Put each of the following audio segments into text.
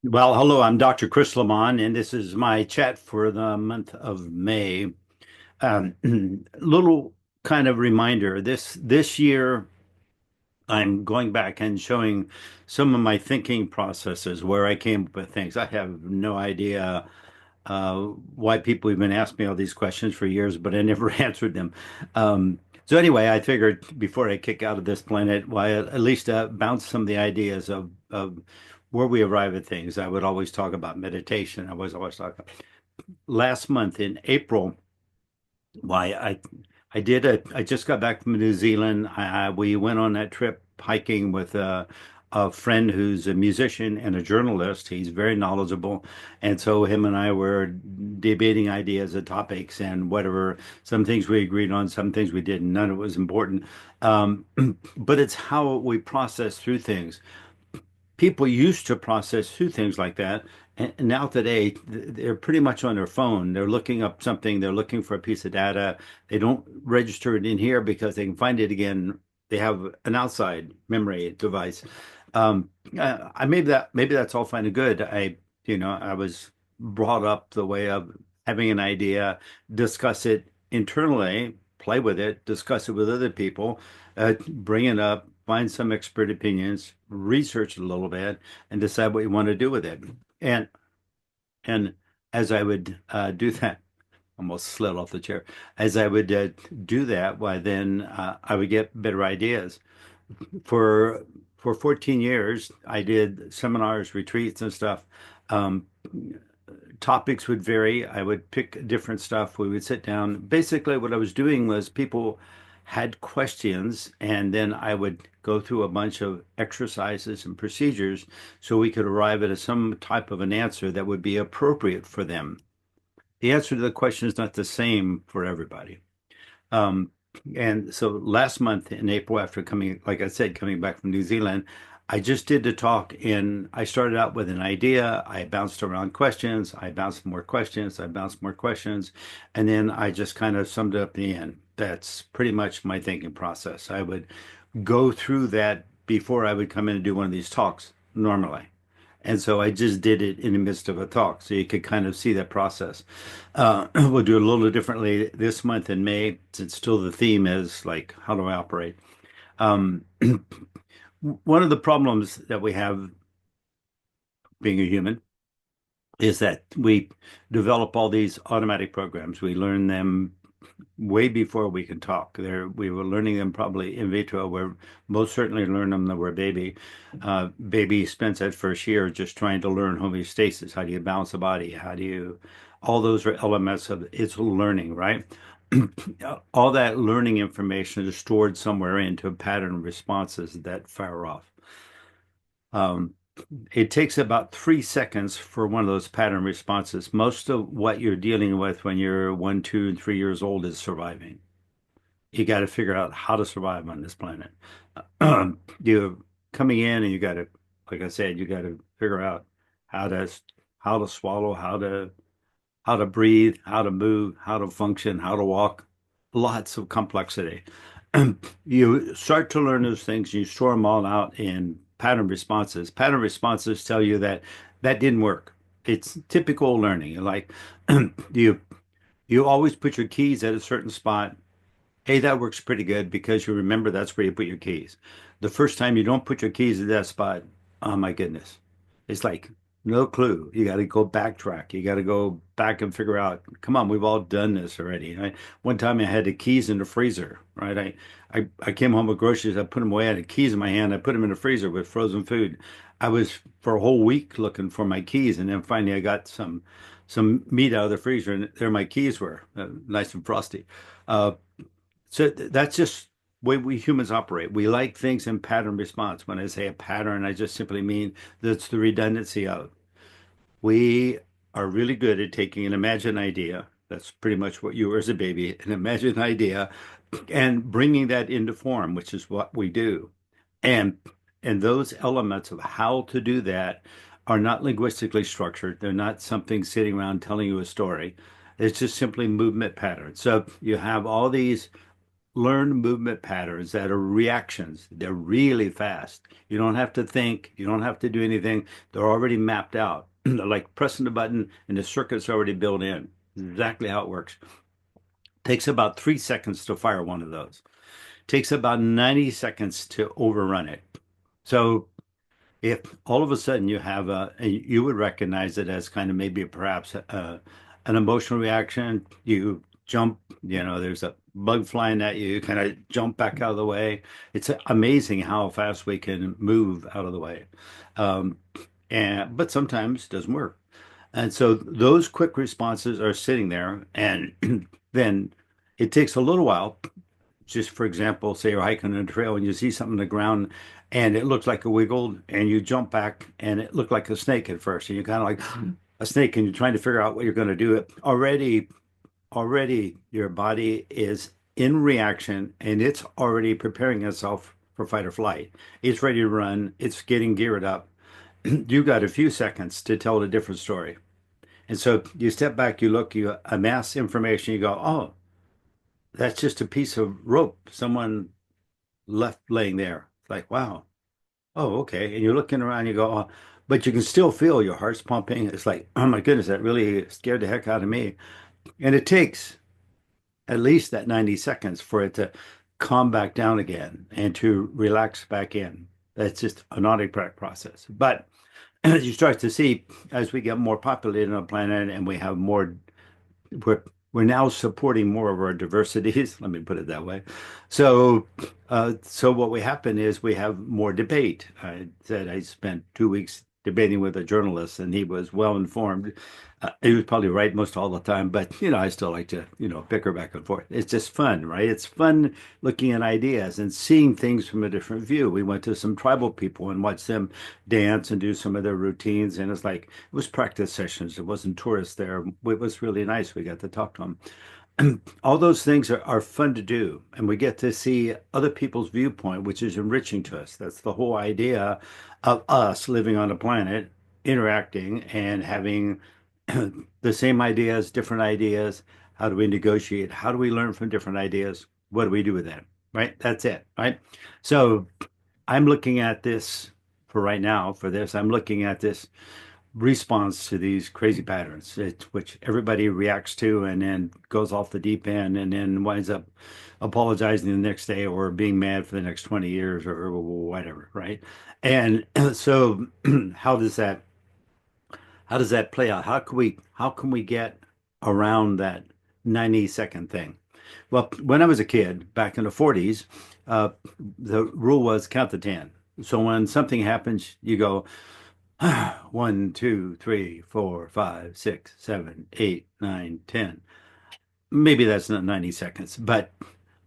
Well, hello, I'm Dr. Chris Lemmon, and this is my chat for the month of May. Um, little kind of reminder, this year I'm going back and showing some of my thinking processes where I came up with things. I have no idea why people even ask me all these questions for years, but I never answered them. So anyway, I figured before I kick out of this planet, why at least bounce some of the ideas of where we arrive at things. I would always talk about meditation. I was always talking. Last month in April, why I just got back from New Zealand. We went on that trip hiking with a friend who's a musician and a journalist. He's very knowledgeable, and so him and I were debating ideas and topics and whatever. Some things we agreed on, some things we didn't. None of it was important. Um, but it's how we process through things. People used to process through things like that. And now today, they're pretty much on their phone. They're looking up something, they're looking for a piece of data. They don't register it in here because they can find it again. They have an outside memory device. I maybe that's all fine and good. I was brought up the way of having an idea, discuss it internally, play with it, discuss it with other people, bring it up, find some expert opinions, research it a little bit, and decide what you want to do with it. And and as I would do that, almost slid off the chair. As I would do that, why then I would get better ideas. For for 14 years, I did seminars, retreats, and stuff. Um, Topics would vary. I would pick different stuff. We would sit down. Basically, what I was doing was people had questions, and then I would go through a bunch of exercises and procedures so we could arrive at some type of an answer that would be appropriate for them. The answer to the question is not the same for everybody. Um, and so last month in April, after coming, like I said, coming back from New Zealand, I just did the talk and I started out with an idea. I bounced around questions. I bounced more questions. I bounced more questions. And then I just kind of summed it up in the end. That's pretty much my thinking process. I would go through that before I would come in and do one of these talks normally. And so I just did it in the midst of a talk. So you could kind of see that process. We'll do it a little differently this month in May, since still the theme is like, how do I operate? Um, One of the problems that we have being a human is that we develop all these automatic programs. We learn them way before we can talk. We were learning them probably in vitro. We're most certainly learn them when we're a baby. Baby spends that first year just trying to learn homeostasis. How do you balance the body? All those are elements of its learning, right? All that learning information is stored somewhere into a pattern of responses that fire off. Um, it takes about 3 seconds for one of those pattern responses. Most of what you're dealing with when you're 1, 2, and 3 years old is surviving. You got to figure out how to survive on this planet. You're coming in and you got to, like I said, you got to figure out how to how to swallow, how to breathe, how to move, how to function, how to walk. Lots of complexity. You start to learn those things, you store them all out in pattern responses. Pattern responses tell you that that didn't work. It's typical learning. Like you you always put your keys at a certain spot. Hey, that works pretty good because you remember that's where you put your keys. The first time you don't put your keys at that spot, oh my goodness. It's like no clue. You got to go backtrack. You got to go back and figure out, come on, we've all done this already. One time I had the keys in the freezer, right? I came home with groceries. I put them away. I had the keys in my hand. I put them in the freezer with frozen food. I was for a whole week looking for my keys. And then finally I got some meat out of the freezer and there my keys were nice and frosty. Uh, that's just the way we humans operate. We like things in pattern response. When I say a pattern, I just simply mean that's the redundancy of. We are really good at taking an imagined idea. That's pretty much what you were as a baby, an imagined idea, and bringing that into form, which is what we do. And and those elements of how to do that are not linguistically structured. They're not something sitting around telling you a story. It's just simply movement patterns. So you have all these learn movement patterns that are reactions. They're really fast. You don't have to think, you don't have to do anything. They're already mapped out. They're like pressing the button and the circuit's already built in. Exactly how it works. Takes about 3 seconds to fire one of those. Takes about 90 seconds to overrun it. So if all of a sudden you have you would recognize it as kind of maybe perhaps an emotional reaction. You jump, there's a bug flying at you, you kind of jump back out of the way. It's amazing how fast we can move out of the way. Um, but sometimes it doesn't work. And so those quick responses are sitting there, and then it takes a little while. Just for example, say you're hiking on a trail and you see something on the ground and it looks like a wiggled and you jump back and it looked like a snake at first. And you're kind of like a snake and you're trying to figure out what you're going to do. Already your body is in reaction and it's already preparing itself for fight or flight. It's ready to run. It's getting geared up. You've got a few seconds to tell a different story. And so you step back, you look, you amass information, you go, oh, that's just a piece of rope someone left laying there. It's like, wow. Oh, okay. And you're looking around, you go, oh, but you can still feel your heart's pumping. It's like, oh my goodness, that really scared the heck out of me. And it takes at least that 90 seconds for it to calm back down again and to relax back in. That's just an automatic process. But as you start to see, as we get more populated on the planet and we have more we're we're now supporting more of our diversities. Let me put it that way. So what we happen is we have more debate. I said I spent 2 weeks debating with a journalist, and he was well informed. He was probably right most all the time, but I still like to bicker back and forth. It's just fun, right? It's fun looking at ideas and seeing things from a different view. We went to some tribal people and watched them dance and do some of their routines, and it's like it was practice sessions. It wasn't tourists there. It was really nice. We got to talk to them. All those things are fun to do, and we get to see other people's viewpoint, which is enriching to us. That's the whole idea of us living on a planet, interacting and having the same ideas, different ideas. How do we negotiate? How do we learn from different ideas? What do we do with that? Right? That's it, right? So I'm looking at this for right now, for this, I'm looking at this response to these crazy patterns, which everybody reacts to and then goes off the deep end and then winds up apologizing the next day or being mad for the next 20 years or whatever, right? And so how does that play out? How can we get around that 90-second thing? Well, when I was a kid back in the 40s, uh, the rule was count to 10. So when something happens, you go 1, 2, 3, 4, 5, 6, 7, 8, 9, 10. Maybe that's not 90 seconds, but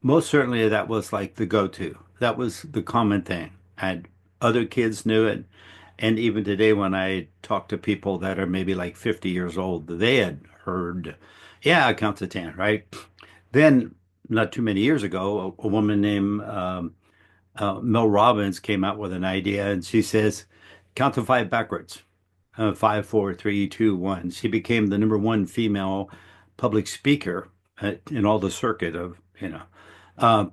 most certainly that was like the go-to. That was the common thing. And other kids knew it. And even today, when I talk to people that are maybe like 50 years old, they had heard, yeah, I count to 10, right? Then, not too many years ago, a woman named Mel Robbins came out with an idea, and she says, count to five backwards. Five, four, three, two, one. She became the number one female public speaker in all the circuit of, uh,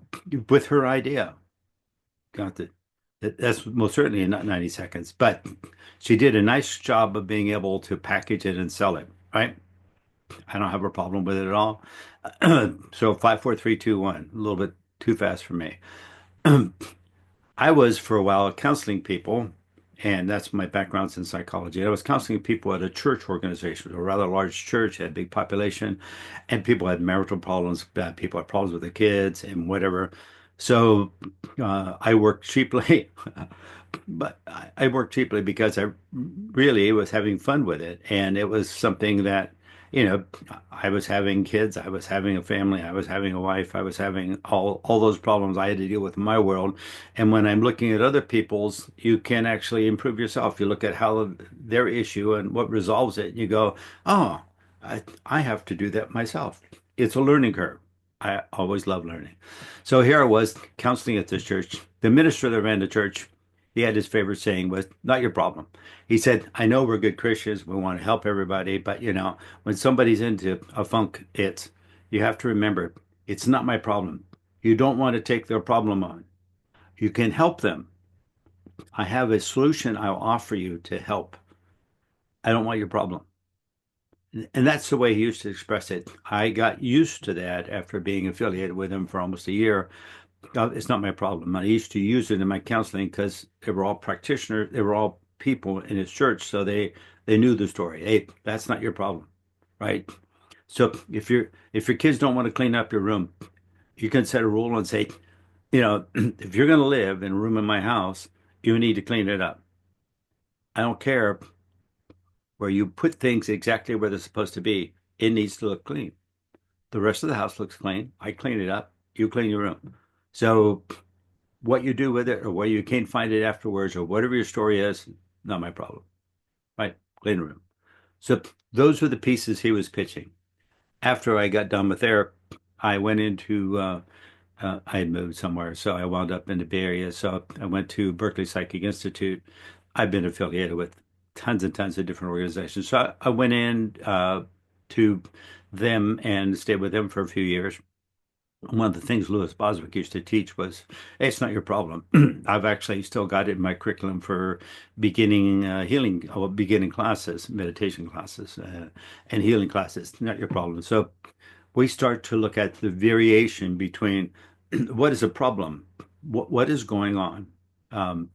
with her idea. Got the, that's most certainly not 90 seconds, but she did a nice job of being able to package it and sell it, right? I don't have a problem with it at all. So five, four, three, two, one, a little bit too fast for me. I was for a while counseling people, and that's my background's in psychology. I was counseling people at a church organization, a rather large church, had a big population, and people had marital problems, people had problems with their kids and whatever. So I worked cheaply, but I worked cheaply because I really was having fun with it, and it was something that, you know, I was having kids, I was having a family, I was having a wife, I was having all those problems I had to deal with in my world. And when I'm looking at other people's, you can actually improve yourself. You look at how their issue and what resolves it, and you go, oh, I have to do that myself. It's a learning curve. I always love learning. So here I was counseling at this church. The minister that ran the church, he had his favorite saying was, not your problem. He said, I know we're good Christians. We want to help everybody. But, when somebody's into a funk, you have to remember, it's not my problem. You don't want to take their problem on. You can help them. I have a solution I'll offer you to help. I don't want your problem. And that's the way he used to express it. I got used to that after being affiliated with him for almost a year. It's not my problem. I used to use it in my counseling because they were all practitioners. They were all people in his church, so they knew the story. Hey, that's not your problem, right? So if your kids don't want to clean up your room, you can set a rule and say, if you're going to live in a room in my house, you need to clean it up. I don't care where you put things exactly where they're supposed to be. It needs to look clean. The rest of the house looks clean. I clean it up. You clean your room. So what you do with it or where you can't find it afterwards or whatever your story is, not my problem. Right? Clean the room. So those were the pieces he was pitching. After I got done with there, I went into I had moved somewhere, so I wound up in the Bay Area. So I went to Berkeley Psychic Institute. I've been affiliated with tons and tons of different organizations. So I went in to them and stayed with them for a few years. One of the things Louis Boswick used to teach was, hey, it's not your problem. I've actually still got it in my curriculum for beginning healing, beginning classes, meditation classes, and healing classes. Not your problem. So we start to look at the variation between what is a problem, what is going on. Um,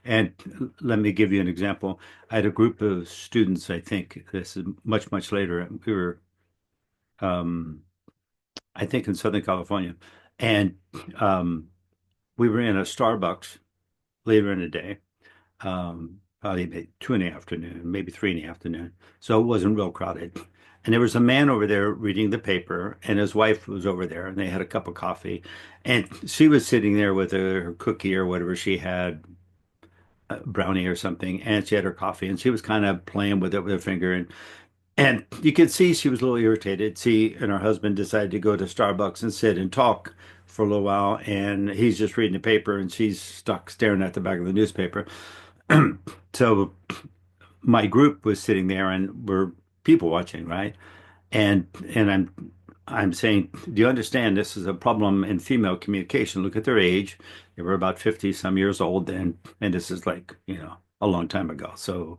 and let me give you an example. I had a group of students, I think this is much, much later. We were, um, I think, in Southern California. And we were in a Starbucks later in the day, probably about 2 in the afternoon, maybe 3 in the afternoon. So it wasn't real crowded. And there was a man over there reading the paper, and his wife was over there, and they had a cup of coffee. And she was sitting there with her cookie or whatever she had, a brownie or something, and she had her coffee, and she was kind of playing with it with her finger. And you could see she was a little irritated. She and her husband decided to go to Starbucks and sit and talk for a little while, and he's just reading the paper, and she's stuck staring at the back of the newspaper. So my group was sitting there and we're people watching, right? And I'm saying, do you understand this is a problem in female communication? Look at their age. They were about 50 some years old then, and this is like, a long time ago. So,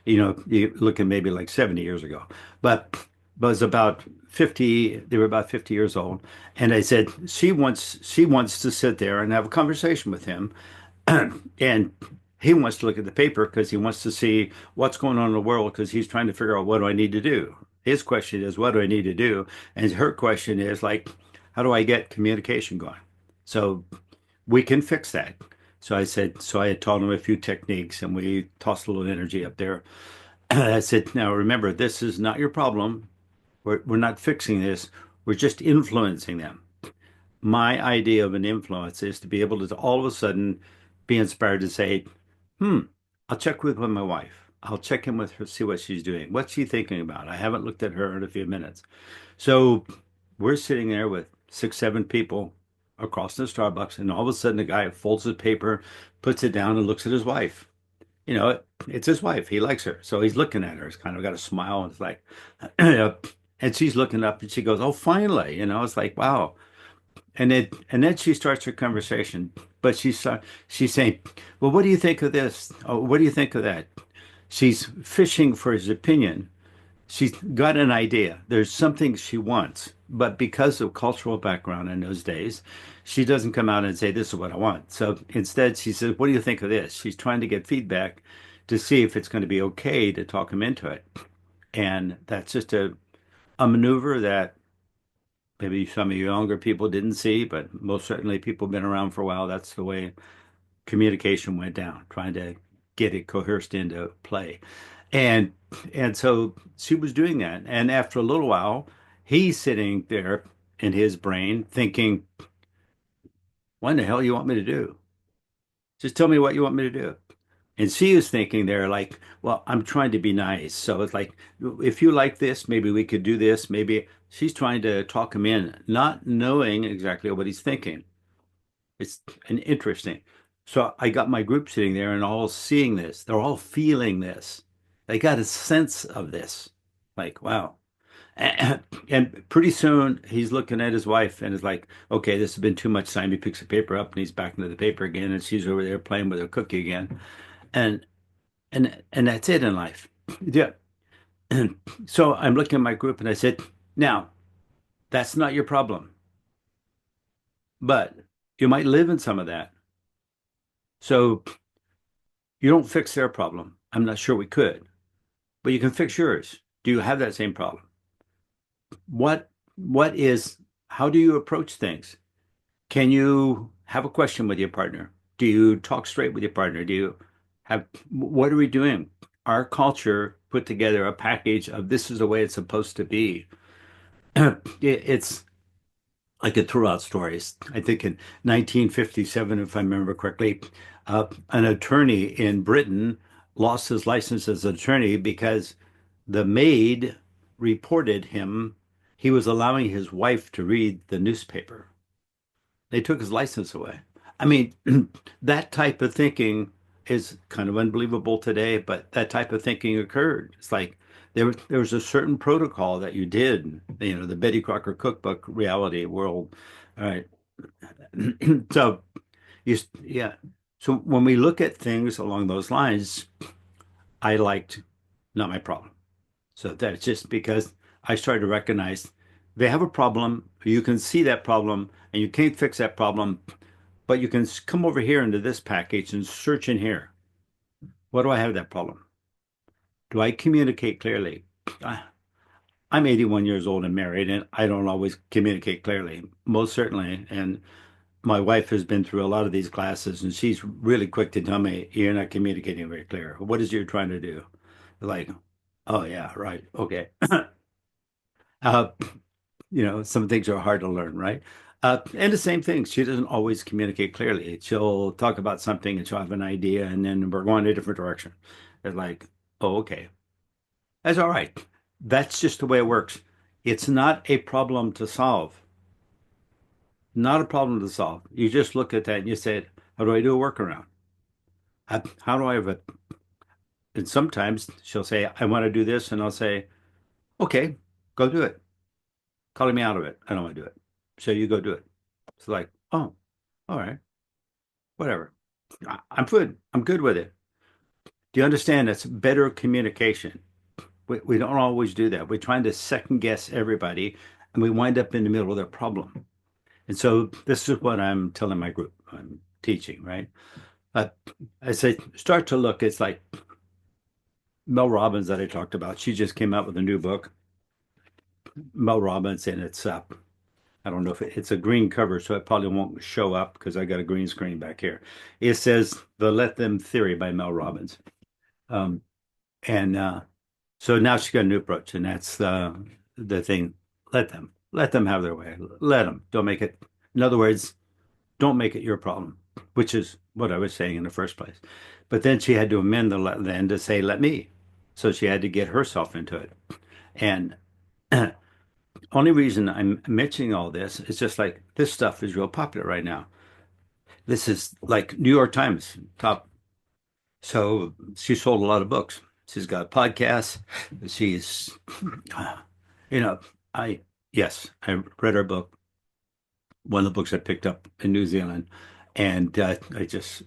you look at maybe like 70 years ago. But it was about 50, they were about 50 years old. And I said, she wants to sit there and have a conversation with him. And he wants to look at the paper because he wants to see what's going on in the world because he's trying to figure out what do I need to do. His question is, what do I need to do? And her question is like, how do I get communication going? So we can fix that. So I said, so I had taught him a few techniques and we tossed a little energy up there. I said, now remember, this is not your problem. We're not fixing this. We're just influencing them. My idea of an influence is to be able to all of a sudden be inspired to say, hmm, I'll check with my wife. I'll check in with her, see what she's doing. What's she thinking about? I haven't looked at her in a few minutes. So we're sitting there with 6, 7 people across the Starbucks, and all of a sudden, the guy folds the paper, puts it down, and looks at his wife. It's his wife. He likes her. So he's looking at her. He's kind of got a smile. And it's like, and she's looking up and she goes, oh, finally. It's like, wow. And then she starts her conversation, but she's saying, "Well, what do you think of this? Oh, what do you think of that?" She's fishing for his opinion. She's got an idea. There's something she wants, but because of cultural background in those days, she doesn't come out and say, "This is what I want." So instead, she says, "What do you think of this?" She's trying to get feedback to see if it's going to be okay to talk him into it, and that's just a maneuver that maybe some of you younger people didn't see, but most certainly people been around for a while. That's the way communication went down, trying to get it coerced into play. And and so she was doing that. And after a little while, he's sitting there in his brain thinking, what in the hell you want me to do? Just tell me what you want me to do. And she is thinking there like, well, I'm trying to be nice. So it's like, if you like this, maybe we could do this. Maybe she's trying to talk him in, not knowing exactly what he's thinking. It's an interesting. So I got my group sitting there and all seeing this. They're all feeling this. They got a sense of this. Like, wow. And pretty soon he's looking at his wife and is like, okay, this has been too much time. He picks the paper up and he's back into the paper again, and she's over there playing with her cookie again. And and that's it in life. Yeah. And so I'm looking at my group and I said, now, that's not your problem, but you might live in some of that. So you don't fix their problem. I'm not sure we could, but you can fix yours. Do you have that same problem? What is, how do you approach things? Can you have a question with your partner? Do you talk straight with your partner? Do you have, what are we doing? Our culture put together a package of this is the way it's supposed to be. It's I could throw out stories. I think in 1957, if I remember correctly, an attorney in Britain lost his license as an attorney because the maid reported him. He was allowing his wife to read the newspaper. They took his license away. I mean, that type of thinking is kind of unbelievable today, but that type of thinking occurred. It's like there was a certain protocol that you did, the Betty Crocker cookbook reality world. All right. So yeah. So when we look at things along those lines, I liked not my problem. So that's just because I started to recognize they have a problem. You can see that problem and you can't fix that problem, but you can come over here into this package and search in here. What do I have that problem? Do I communicate clearly? I, I'm 81 years old and married, and I don't always communicate clearly, most certainly. And my wife has been through a lot of these classes, and she's really quick to tell me, you're not communicating very clear. What is it you're trying to do? Like, oh, yeah, right. Okay. Uh, some things are hard to learn, right? And the same thing, she doesn't always communicate clearly. She'll talk about something and she'll have an idea, and then we're going a different direction. It's like, oh, okay, that's all right. That's just the way it works. It's not a problem to solve. Not a problem to solve. You just look at that and you say, how do I do a workaround? How do I have it? And sometimes she'll say, I want to do this. And I'll say, okay, go do it. Calling me out of it. I don't want to do it. So you go do it. It's like, oh, all right, whatever. I'm good. I'm good with it. Do you understand? That's better communication. We don't always do that. We're trying to second guess everybody and we wind up in the middle of their problem. And so this is what I'm telling my group I'm teaching, right? Uh, I say, start to look. It's like Mel Robbins that I talked about. She just came out with a new book, Mel Robbins, and I don't know if it's a green cover, so it probably won't show up because I got a green screen back here. It says The Let Them Theory by Mel Robbins. Um, and So now she's got a new approach, and that's the thing. Let them have their way. Let them. Don't make it. In other words, don't make it your problem, which is what I was saying in the first place. But then she had to amend the then to say, let me. So she had to get herself into it. And only reason I'm mentioning all this is just like this stuff is real popular right now. This is like New York Times top. So she sold a lot of books. She's got podcasts. She's, uh, you know, I, yes, I read her book, one of the books I picked up in New Zealand. And I just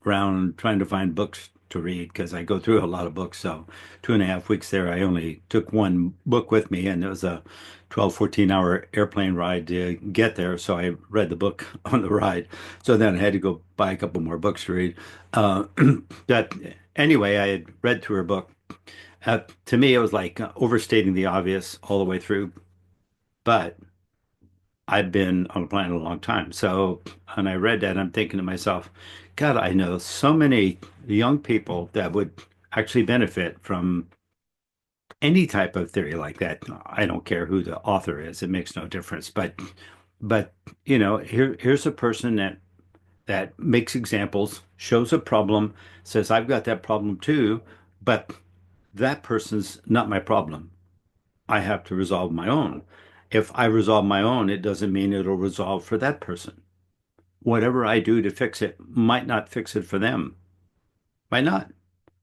around trying to find books to read because I go through a lot of books. So 2.5 weeks there, I only took one book with me, and it was a 12, 14-hour airplane ride to get there. So I read the book on the ride. So then I had to go buy a couple more books to read. Uh, but anyway, I had read through her book. To me, it was like overstating the obvious all the way through. But I've been on a planet a long time. So, and I read that, I'm thinking to myself, God, I know so many young people that would actually benefit from any type of theory like that. I don't care who the author is, it makes no difference. But here's a person that makes examples, shows a problem, says, I've got that problem too, but that person's not my problem. I have to resolve my own. If I resolve my own, it doesn't mean it'll resolve for that person. Whatever I do to fix it might not fix it for them. Might not.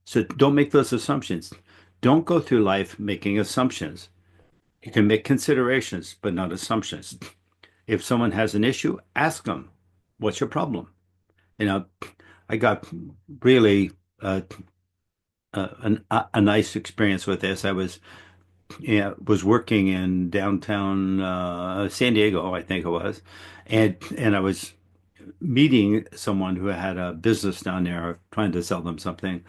So don't make those assumptions. Don't go through life making assumptions. You can make considerations, but not assumptions. If someone has an issue, ask them, what's your problem? You know, I got really a nice experience with this. I was was working in downtown San Diego, I think it was, and I was meeting someone who had a business down there trying to sell them something,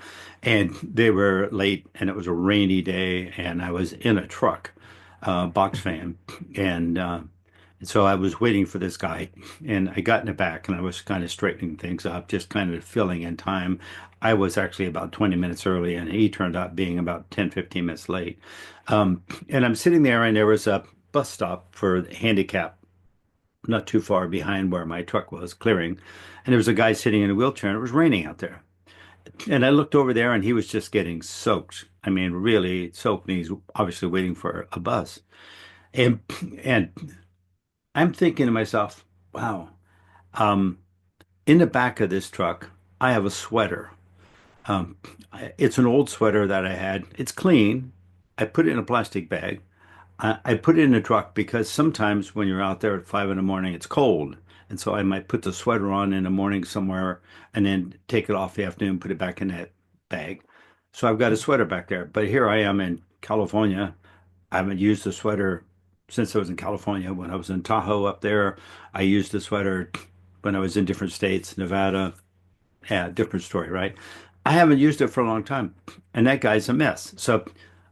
and they were late, and it was a rainy day, and I was in a truck, box fan, and so I was waiting for this guy, and I got in the back, and I was kind of straightening things up, just kind of filling in time. I was actually about 20 minutes early, and he turned out being about 10, 15 minutes late. And I'm sitting there, and there was a bus stop for handicap not too far behind where my truck was clearing. And there was a guy sitting in a wheelchair, and it was raining out there. And I looked over there, and he was just getting soaked. I mean, really soaked, and he's obviously waiting for a bus. And and I'm thinking to myself, wow, um, in the back of this truck, I have a sweater. Um, it's an old sweater that I had. It's clean. I put it in a plastic bag. I put it in a truck because sometimes when you're out there at 5 in the morning, it's cold. And so I might put the sweater on in the morning somewhere and then take it off the afternoon, put it back in that bag. So I've got a sweater back there. But here I am in California. I haven't used the sweater since I was in California. When I was in Tahoe up there, I used the sweater when I was in different states, Nevada. Yeah, different story, right? I haven't used it for a long time. And that guy's a mess. So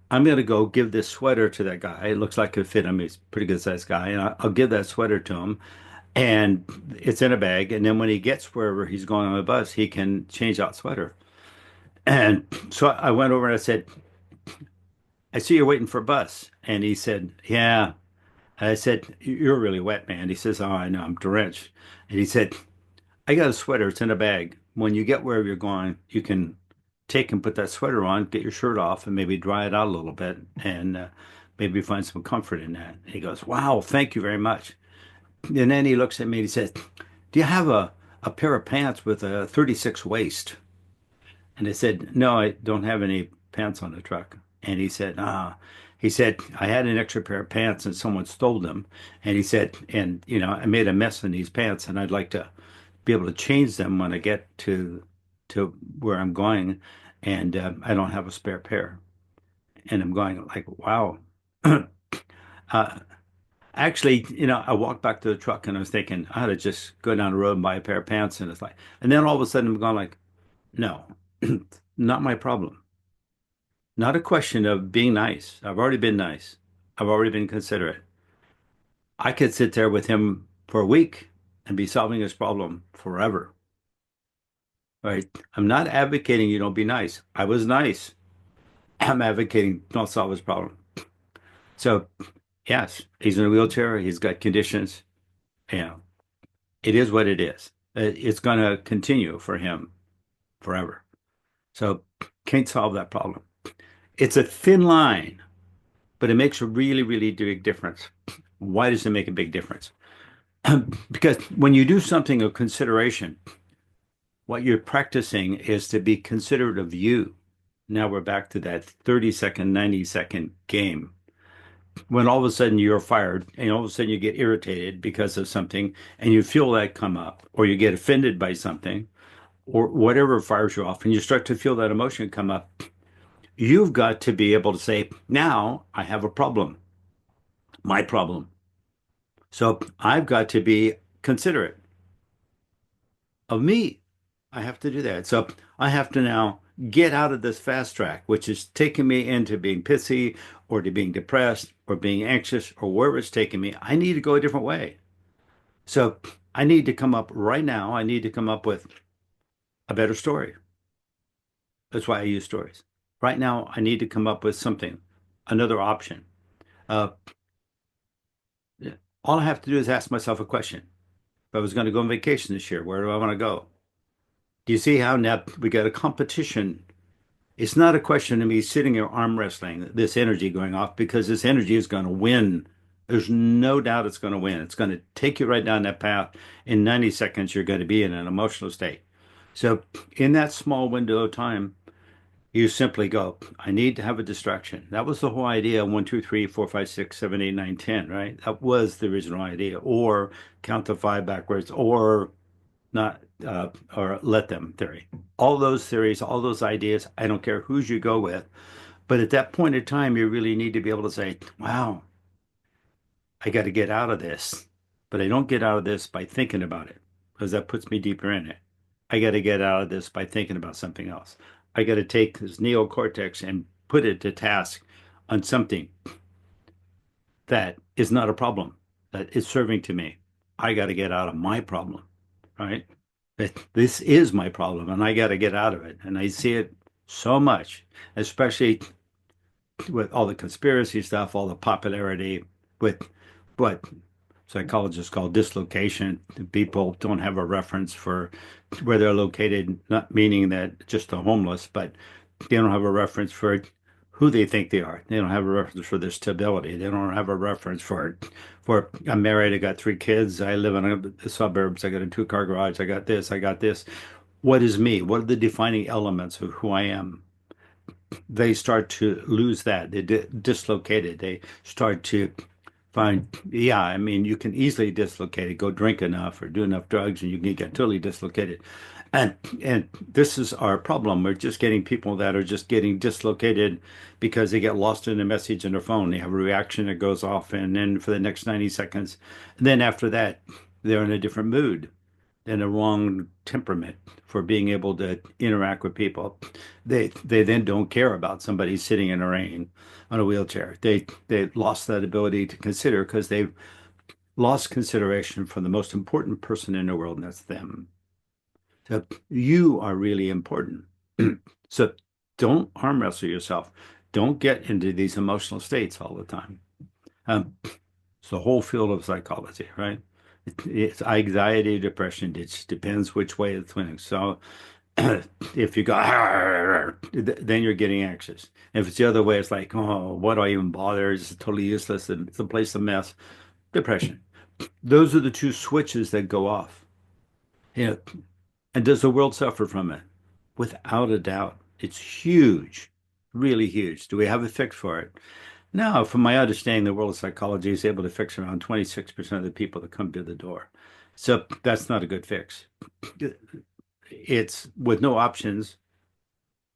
I'm going to go give this sweater to that guy. It looks like it fit him. He's a pretty good sized guy. And I'll give that sweater to him. And it's in a bag. And then when he gets wherever he's going on the bus, he can change out sweater. And so I went over and I said, I see you're waiting for a bus. And he said, yeah. And I said, you're really wet, man. He says, oh, I know, I'm drenched. And he said, I got a sweater. It's in a bag. When you get wherever you're going, you can take and put that sweater on, get your shirt off, and maybe dry it out a little bit, and maybe find some comfort in that. And he goes, wow, thank you very much. And then he looks at me and he says, do you have a pair of pants with a 36 waist? And I said, no, I don't have any pants on the truck. And he said, I had an extra pair of pants and someone stole them. And he said, and I made a mess in these pants and I'd like to be able to change them when I get to where I'm going. And I don't have a spare pair. And I'm going like, wow. Uh, actually, I walked back to the truck and I was thinking I ought to just go down the road and buy a pair of pants. And it's like, and then all of a sudden I'm going like, no, not my problem. Not a question of being nice. I've already been nice. I've already been considerate. I could sit there with him for a week and be solving his problem forever. Right? I'm not advocating you don't be nice. I was nice. I'm advocating don't solve his problem. So, yes, he's in a wheelchair. He's got conditions. Yeah, it is what it is. It's going to continue for him forever. So, can't solve that problem. It's a thin line, but it makes a really, really big difference. Why does it make a big difference? Because when you do something of consideration, what you're practicing is to be considerate of you. Now we're back to that 30-second, 90-second game. When all of a sudden you're fired and all of a sudden you get irritated because of something and you feel that come up, or you get offended by something, or whatever fires you off, and you start to feel that emotion come up, you've got to be able to say, now I have a problem, my problem. So I've got to be considerate of me. I have to do that. So I have to now get out of this fast track, which is taking me into being pissy or to being depressed or being anxious or wherever it's taking me. I need to go a different way. So I need to come up right now. I need to come up with a better story. That's why I use stories. Right now, I need to come up with something, another option. Uh, all I have to do is ask myself a question. If I was going to go on vacation this year, where do I want to go? Do you see how now we got a competition? It's not a question of me sitting here arm wrestling this energy going off because this energy is going to win. There's no doubt it's going to win. It's going to take you right down that path. In 90 seconds, you're going to be in an emotional state. So, in that small window of time, You simply go, I need to have a distraction. That was the whole idea. One, two, three, four, five, six, seven, eight, nine, 10, right? That was the original idea. Or count to five backwards, or not, or let them theory. All those theories, all those ideas, I don't care whose you go with. But at that point in time, you really need to be able to say, wow, I got to get out of this. But I don't get out of this by thinking about it because that puts me deeper in it. I got to get out of this by thinking about something else. I got to take this neocortex and put it to task on something that is not a problem, that is serving to me. I got to get out of my problem, right? This is my problem and I got to get out of it. And I see it so much, especially with all the conspiracy stuff, all the popularity with what psychologists call dislocation. People don't have a reference for where they're located, not meaning that just the homeless, but they don't have a reference for who they think they are. They don't have a reference for their stability. They don't have a reference for I'm married, I got three kids, I live in the suburbs, I got a two-car garage, I got this, I got this. What is me? What are the defining elements of who I am? They start to lose that. They dislocate it. They start to find, yeah, I mean, you can easily dislocate it. Go drink enough or do enough drugs, and you can get totally dislocated. And this is our problem. We're just getting people that are just getting dislocated because they get lost in a message in their phone. They have a reaction that goes off, and then for the next 90 seconds, and then after that, they're in a different mood and a wrong temperament for being able to interact with people. They then don't care about somebody sitting in the rain on a wheelchair. They lost that ability to consider because they've lost consideration for the most important person in the world, and that's them. So you are really important. So don't arm wrestle yourself. Don't get into these emotional states all the time. It's the whole field of psychology, right? It's anxiety, depression. It just depends which way it's winning. So if you go, then you're getting anxious. If it's the other way, it's like, oh, what do I even bother? It's totally useless. It's a place of mess. Depression. Those are the two switches that go off. Yeah. And does the world suffer from it? Without a doubt. It's huge, really huge. Do we have a fix for it? No, from my understanding, the world of psychology is able to fix around 26% of the people that come to the door. So that's not a good fix. It's with no options,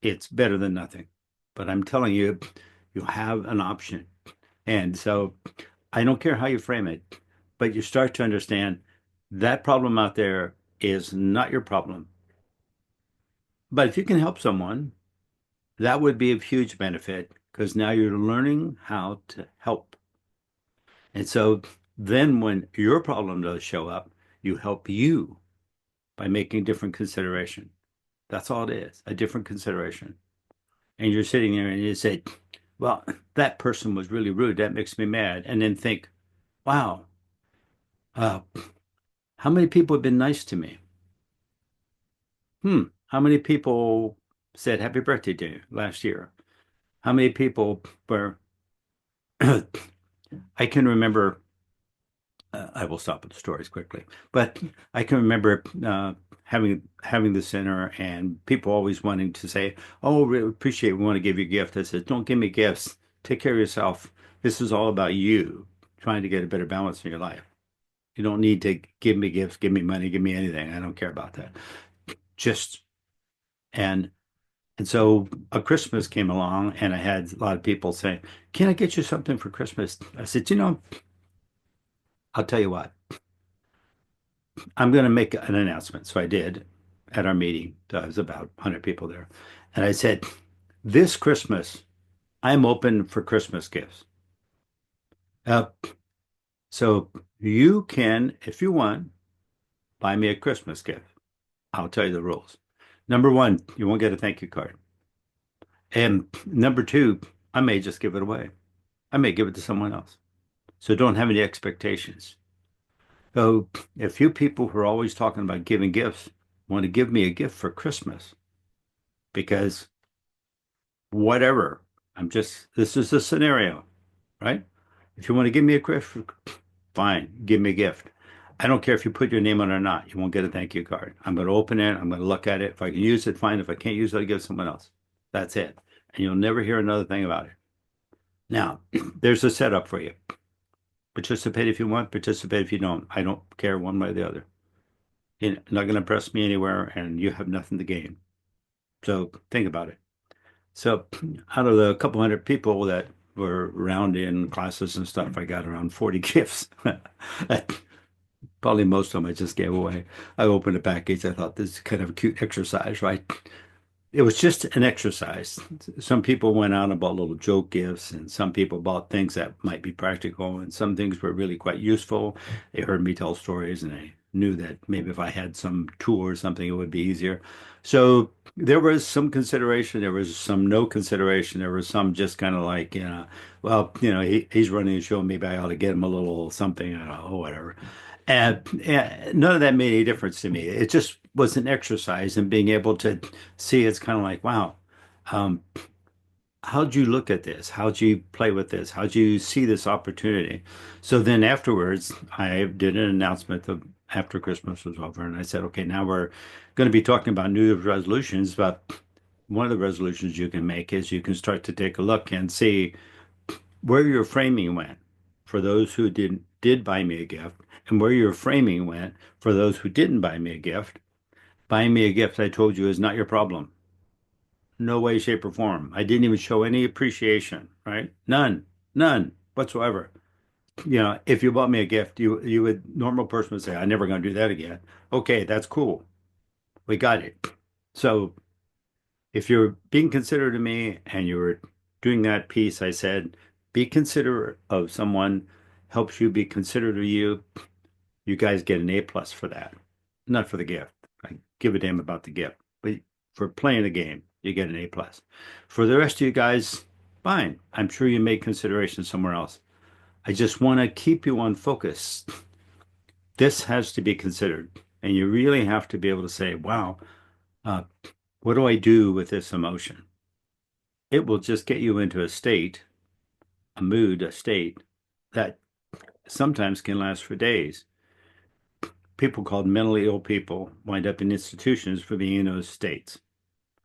it's better than nothing. But I'm telling you, you have an option. And so I don't care how you frame it, but you start to understand that problem out there is not your problem. But if you can help someone, that would be of huge benefit because now you're learning how to help. And so then when your problem does show up, you help you by making different consideration. That's all it is, a different consideration. And you're sitting there and you say, well, that person was really rude. That makes me mad. And then think, wow, uh, how many people have been nice to me? How many people said happy birthday to you last year? How many people were, I can remember I will stop with the stories quickly. But I can remember having the center and people always wanting to say, "Oh, we appreciate. We want to give you a gift." I said, "Don't give me gifts. Take care of yourself. This is all about you trying to get a better balance in your life. You don't need to give me gifts, give me money, give me anything. I don't care about that. Just and and so a Christmas came along, and I had a lot of people saying, "Can I get you something for Christmas?" I said, I'll tell you what." I'm going to make an announcement. So I did at our meeting. There was about 100 people there. And I said, this Christmas, I'm open for Christmas gifts. Uh, so you can, if you want, buy me a Christmas gift. I'll tell you the rules. Number one, you won't get a thank you card. And number two, I may just give it away. I may give it to someone else. So don't have any expectations. So if you people who are always talking about giving gifts want to give me a gift for Christmas, because whatever, this is a scenario, right? If you want to give me a gift, fine, give me a gift. I don't care if you put your name on it or not. You won't get a thank you card. I'm going to open it. I'm going to look at it. If I can use it, fine. If I can't use it, I'll give it to someone else. That's it. And you'll never hear another thing about it. Now, there's a setup for you. Participate if you want, participate if you don't. I don't care one way or the other. You're not going to press me anywhere, and you have nothing to gain. So think about it. So out of the couple hundred people that were around in classes and stuff, I got around 40 gifts. Probably most of them I just gave away. I opened a package. I thought this is kind of a cute exercise, right? It was just an exercise. Some people went out and bought little joke gifts, and some people bought things that might be practical, and some things were really quite useful. They heard me tell stories, and they knew that maybe if I had some tool or something, it would be easier. So there was some consideration. There was some no consideration. There was some just kind of like, well, he's running a show. Maybe I ought to get him a little something, whatever. And none of that made any difference to me. It just was an exercise in being able to see it's kind of like, wow, um, how'd you look at this? How'd you play with this? How'd you see this opportunity? So then afterwards, I did an announcement of after Christmas was over, and I said, okay, now we're going to be talking about New Year's resolutions, but one of the resolutions you can make is you can start to take a look and see where your framing went for those who did buy me a gift, and where your framing went for those who didn't buy me a gift. Buying me a gift, I told you, is not your problem. No way, shape, or form. I didn't even show any appreciation, right? None whatsoever. If you bought me a gift, you would normal person would say, I'm never going to do that again. Okay, that's cool. We got it. So if you're being considerate of me and you're doing that piece, I said, be considerate of someone helps you be considerate of you. You guys get an A+ for that. Not for the gift. I give a damn about the gift. But for playing the game, you get an A+. For the rest of you guys, fine. I'm sure you made consideration somewhere else. I just want to keep you on focus. This has to be considered. And you really have to be able to say, wow, uh, what do I do with this emotion? It will just get you into a state, a mood, a state that sometimes can last for days. People called mentally ill people wind up in institutions for being in those states,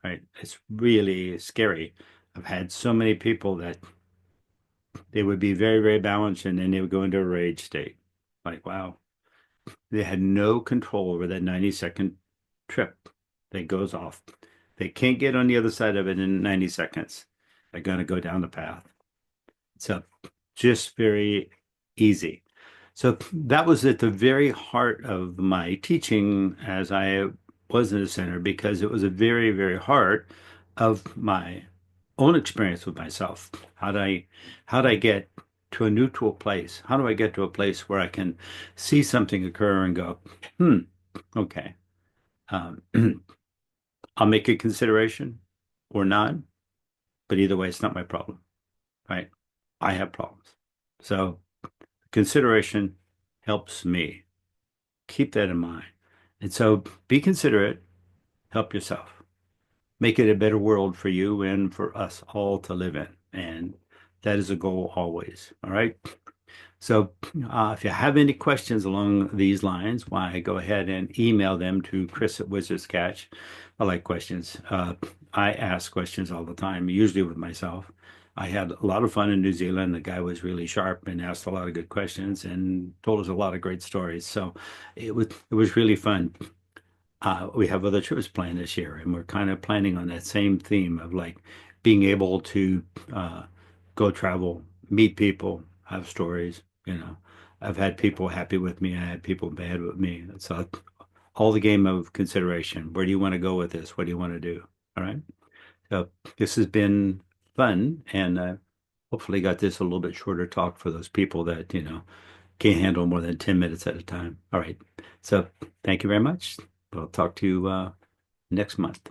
right? It's really scary. I've had so many people that they would be very, very balanced and then they would go into a rage state. Like, wow, they had no control over that 90-second trip that goes off. They can't get on the other side of it in 90 seconds. They're going to go down the path. So just very easy. So that was at the very heart of my teaching as I was in the center because it was a very, very heart of my own experience with myself. How do I get to a neutral place? How do I get to a place where I can see something occur and go, hmm, okay, um, I'll make a consideration or not, but either way, it's not my problem, right? I have problems. So consideration helps me. Keep that in mind. And so be considerate, help yourself. Make it a better world for you and for us all to live in. And that is a goal always. All right. So if you have any questions along these lines, why go ahead and email them to Chris at Wizards Catch. I like questions. I ask questions all the time, usually with myself. I had a lot of fun in New Zealand. The guy was really sharp and asked a lot of good questions and told us a lot of great stories. So it was really fun. We have other trips planned this year, and we're kind of planning on that same theme of like being able to uh, go travel, meet people, have stories. I've had people happy with me, I had people bad with me. So all the game of consideration. Where do you want to go with this? What do you want to do? All right. So this has been fun, and hopefully got this a little bit shorter talk for those people that can't handle more than 10 minutes at a time. All right. So thank you very much. We'll talk to you next month.